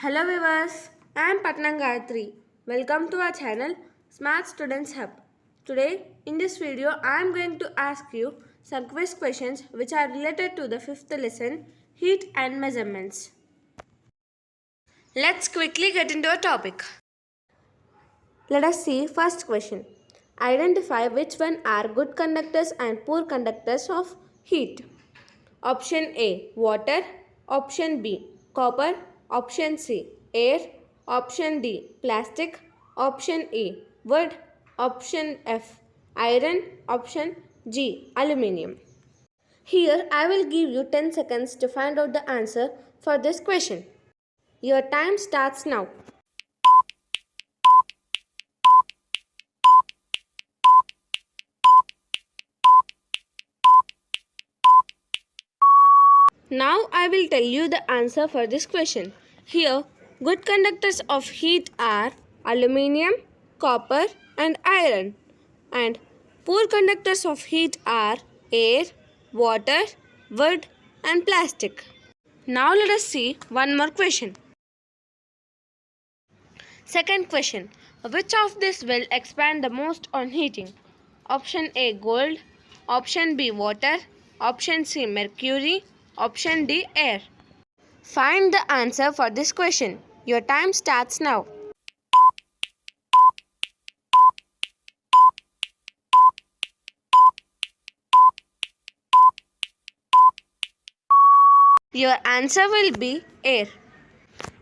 Hello viewers, I am Patnan Gayatri. Welcome to our channel Smart Students Hub. Today in this video I am going to ask you some quiz questions which are related to the 5th lesson Heat and Measurements. Let's quickly get into our topic. Let us see first question. Identify which one are good conductors and poor conductors of heat. Option A water, option B copper, option C air, option D plastic, option E wood, option F iron, option G aluminium. Here I will give you 10 seconds to find out the answer for this question. Your time starts now. Now I will tell you the answer for this question. Here, good conductors of heat are aluminium, copper and iron. And poor conductors of heat are air, water, wood and plastic. Now let us see one more question. Second question. Which of this will expand the most on heating? Option A gold, option B water, option C mercury, option D air. Find the answer for this question. Your time starts now. Your answer will be air.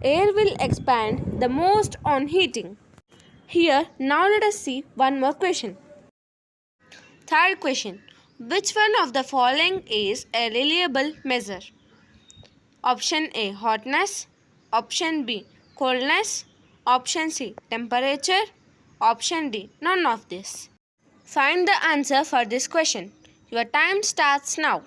Air will expand the most on heating. Here, now let us see one more question. Third question. Which one of the following is a reliable measure? Option A hotness, option B coldness, option C temperature, option D none of this. Find the answer for this question. Your time starts now.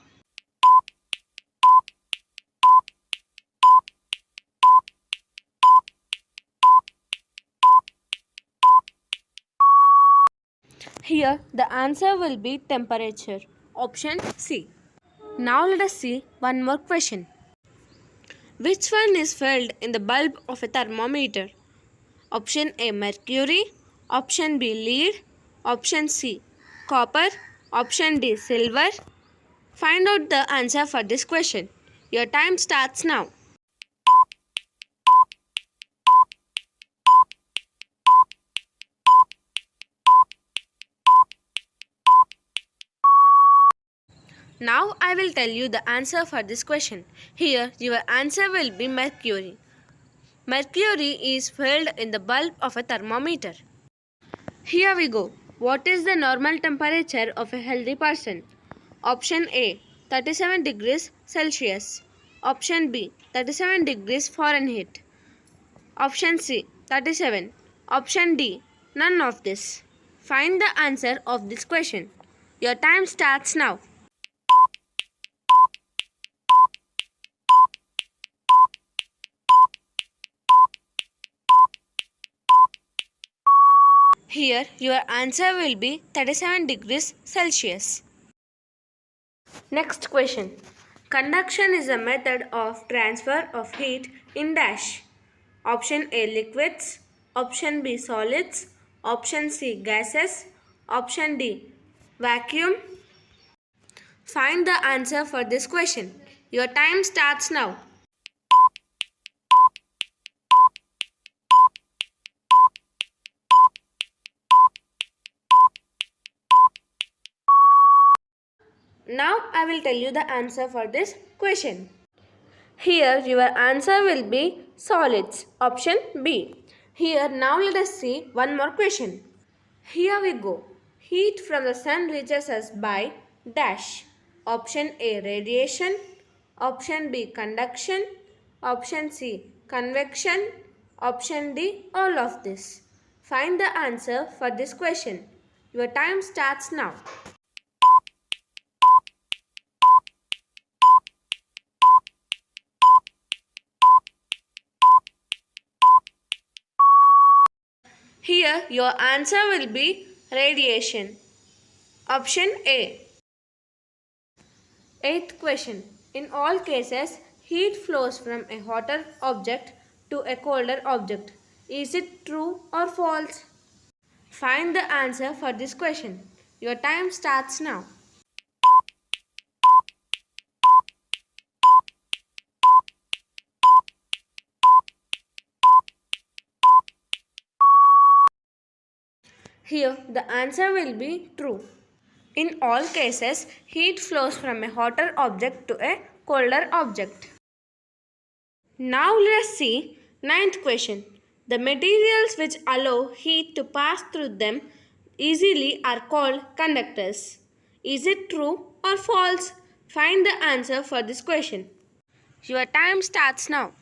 Here the answer will be temperature. Option C. Now let us see one more question. Which one is filled in the bulb of a thermometer? Option A mercury, option B lead, option C copper, option D silver. Find out the answer for this question. Your time starts now. Now I will tell you the answer for this question. Here your answer will be mercury. Mercury is filled in the bulb of a thermometer. Here we go. What is the normal temperature of a healthy person? Option A 37 degrees Celsius. Option B 37 degrees Fahrenheit. Option C 37. Option D none of this. Find the answer of this question. Your time starts now. Here your answer will be 37 degrees Celsius. Next question. Conduction is a method of transfer of heat in dash. Option A liquids, option B solids, option C gases, option D vacuum. Find the answer for this question. Your time starts now. Now I will tell you the answer for this question. Here your answer will be solids. Option B. Here now let us see one more question. Here we go. Heat from the sun reaches us by dash. Option A radiation. Option B conduction. Option C convection. Option D all of this. Find the answer for this question. Your time starts now. Here your answer will be radiation. Option A. Eighth question. In all cases, heat flows from a hotter object to a colder object. Is it true or false? Find the answer for this question. Your time starts now. Here, the answer will be true. In all cases, heat flows from a hotter object to a colder object. Now let us see ninth question. The materials which allow heat to pass through them easily are called conductors. Is it true or false? Find the answer for this question. Your time starts now.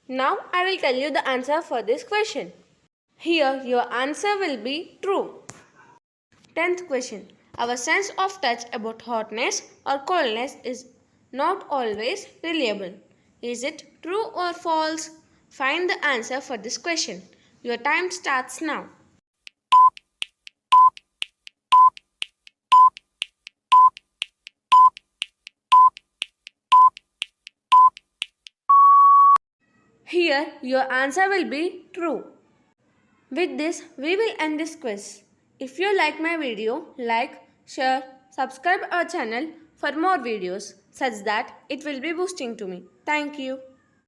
Now I will tell you the answer for this question. Here your answer will be true. 10th question. Our sense of touch about hotness or coldness is not always reliable. Is it true or false? Find the answer for this question. Your time starts now. Here your answer will be true. With this, we will end this quiz. If you like my video, like, share, subscribe our channel for more videos such that it will be boosting to me. Thank you.